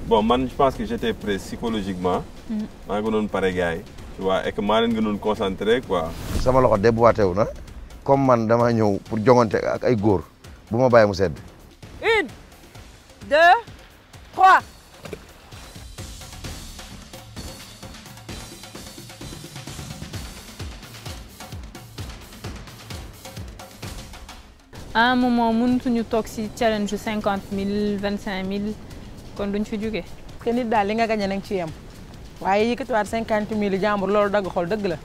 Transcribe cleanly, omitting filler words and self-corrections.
bon man je pense que j'étais prêt psychologiquement. maa ngi gënoon pare gars yi. tu vois et que maa leen gënoon concentré quoi. sama loxo déboîté wu na comme man dama ñëw pour jongante ak ay góor bu ma bàyyi mu sedd. 1 2 3. à un moment mënutuñu toog si challenge 50 000 25 000 kon duñ fi jóge. parce que nit daal li nga gañe nag ci yem waaye yëkkatiwaat 50 000 jàmbur loolu dagg xol dëgg la.